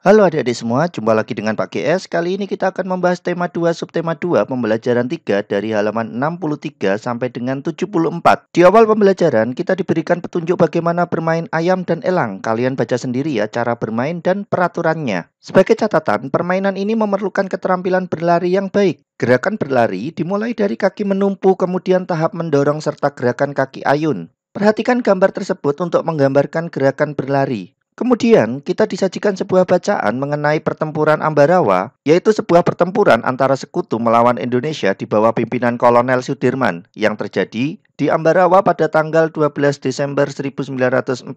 Halo adik-adik semua, jumpa lagi dengan Pak GS. Kali ini kita akan membahas tema 2 subtema 2 pembelajaran 3 dari halaman 63 sampai dengan 74. Di awal pembelajaran, kita diberikan petunjuk bagaimana bermain ayam dan elang. Kalian baca sendiri ya cara bermain dan peraturannya. Sebagai catatan, permainan ini memerlukan keterampilan berlari yang baik. Gerakan berlari dimulai dari kaki menumpu, kemudian tahap mendorong serta gerakan kaki ayun. Perhatikan gambar tersebut untuk menggambarkan gerakan berlari. Kemudian, kita disajikan sebuah bacaan mengenai pertempuran Ambarawa, yaitu sebuah pertempuran antara sekutu melawan Indonesia di bawah pimpinan Kolonel Sudirman yang terjadi di Ambarawa pada tanggal 12 Desember 1945.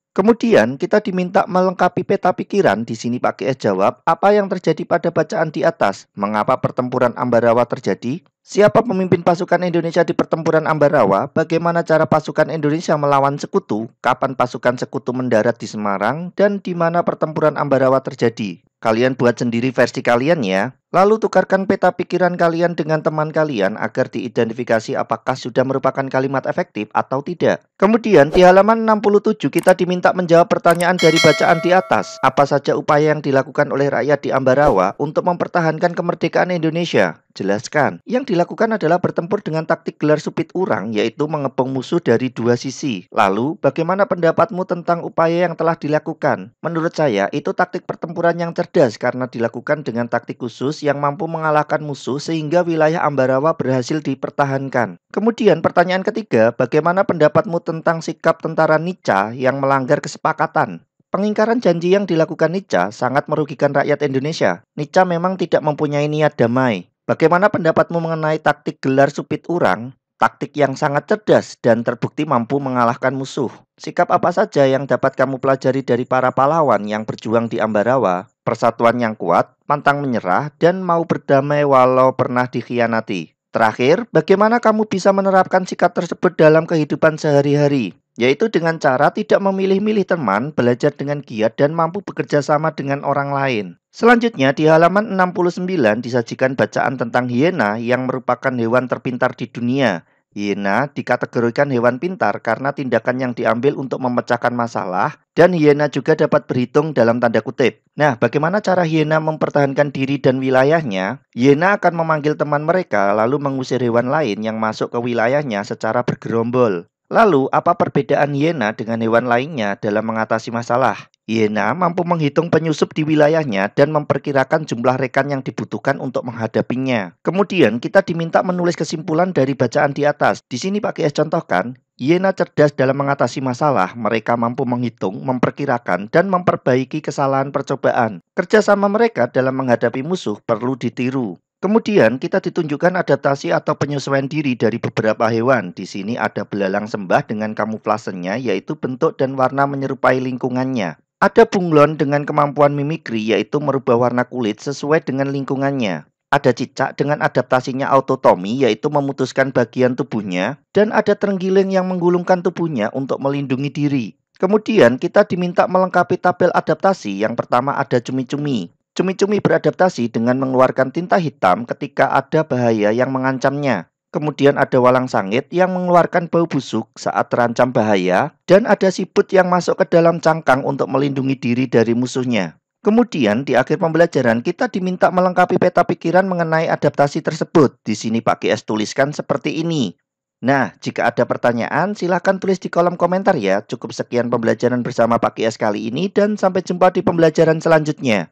Kemudian, kita diminta melengkapi peta pikiran. Di sini Pak GS jawab, apa yang terjadi pada bacaan di atas? Mengapa pertempuran Ambarawa terjadi? Siapa pemimpin pasukan Indonesia di pertempuran Ambarawa? Bagaimana cara pasukan Indonesia melawan sekutu? Kapan pasukan sekutu mendarat di Semarang? Dan di mana pertempuran Ambarawa terjadi? Kalian buat sendiri versi kalian ya. Lalu tukarkan peta pikiran kalian dengan teman kalian agar diidentifikasi apakah sudah merupakan kalimat efektif atau tidak. Kemudian di halaman 67 kita diminta menjawab pertanyaan dari bacaan di atas. Apa saja upaya yang dilakukan oleh rakyat di Ambarawa untuk mempertahankan kemerdekaan Indonesia? Jelaskan. Yang dilakukan adalah bertempur dengan taktik gelar supit urang, yaitu mengepung musuh dari dua sisi. Lalu, bagaimana pendapatmu tentang upaya yang telah dilakukan? Menurut saya, itu taktik pertempuran yang cerdas karena dilakukan dengan taktik khusus yang mampu mengalahkan musuh sehingga wilayah Ambarawa berhasil dipertahankan. Kemudian pertanyaan ketiga, bagaimana pendapatmu tentang sikap tentara Nica yang melanggar kesepakatan? Pengingkaran janji yang dilakukan Nica sangat merugikan rakyat Indonesia. Nica memang tidak mempunyai niat damai. Bagaimana pendapatmu mengenai taktik gelar supit urang? Taktik yang sangat cerdas dan terbukti mampu mengalahkan musuh. Sikap apa saja yang dapat kamu pelajari dari para pahlawan yang berjuang di Ambarawa? Persatuan yang kuat, pantang menyerah, dan mau berdamai walau pernah dikhianati. Terakhir, bagaimana kamu bisa menerapkan sikap tersebut dalam kehidupan sehari-hari? Yaitu dengan cara tidak memilih-milih teman, belajar dengan giat, dan mampu bekerja sama dengan orang lain. Selanjutnya, di halaman 69 disajikan bacaan tentang hiena yang merupakan hewan terpintar di dunia. Hiena dikategorikan hewan pintar karena tindakan yang diambil untuk memecahkan masalah, dan hiena juga dapat berhitung dalam tanda kutip. Nah, bagaimana cara hiena mempertahankan diri dan wilayahnya? Hiena akan memanggil teman mereka lalu mengusir hewan lain yang masuk ke wilayahnya secara bergerombol. Lalu, apa perbedaan hiena dengan hewan lainnya dalam mengatasi masalah? Hiena mampu menghitung penyusup di wilayahnya dan memperkirakan jumlah rekan yang dibutuhkan untuk menghadapinya. Kemudian kita diminta menulis kesimpulan dari bacaan di atas. Di sini Pak GS contohkan, hiena cerdas dalam mengatasi masalah. Mereka mampu menghitung, memperkirakan, dan memperbaiki kesalahan percobaan. Kerjasama mereka dalam menghadapi musuh perlu ditiru. Kemudian kita ditunjukkan adaptasi atau penyesuaian diri dari beberapa hewan. Di sini ada belalang sembah dengan kamuflasenya, yaitu bentuk dan warna menyerupai lingkungannya. Ada bunglon dengan kemampuan mimikri, yaitu merubah warna kulit sesuai dengan lingkungannya. Ada cicak dengan adaptasinya autotomi, yaitu memutuskan bagian tubuhnya. Dan ada terenggiling yang menggulungkan tubuhnya untuk melindungi diri. Kemudian kita diminta melengkapi tabel adaptasi. Yang pertama ada cumi-cumi. Cumi-cumi beradaptasi dengan mengeluarkan tinta hitam ketika ada bahaya yang mengancamnya. Kemudian ada walang sangit yang mengeluarkan bau busuk saat terancam bahaya. Dan ada siput yang masuk ke dalam cangkang untuk melindungi diri dari musuhnya. Kemudian di akhir pembelajaran kita diminta melengkapi peta pikiran mengenai adaptasi tersebut. Di sini Pak GS tuliskan seperti ini. Nah, jika ada pertanyaan silahkan tulis di kolom komentar ya. Cukup sekian pembelajaran bersama Pak GS kali ini dan sampai jumpa di pembelajaran selanjutnya.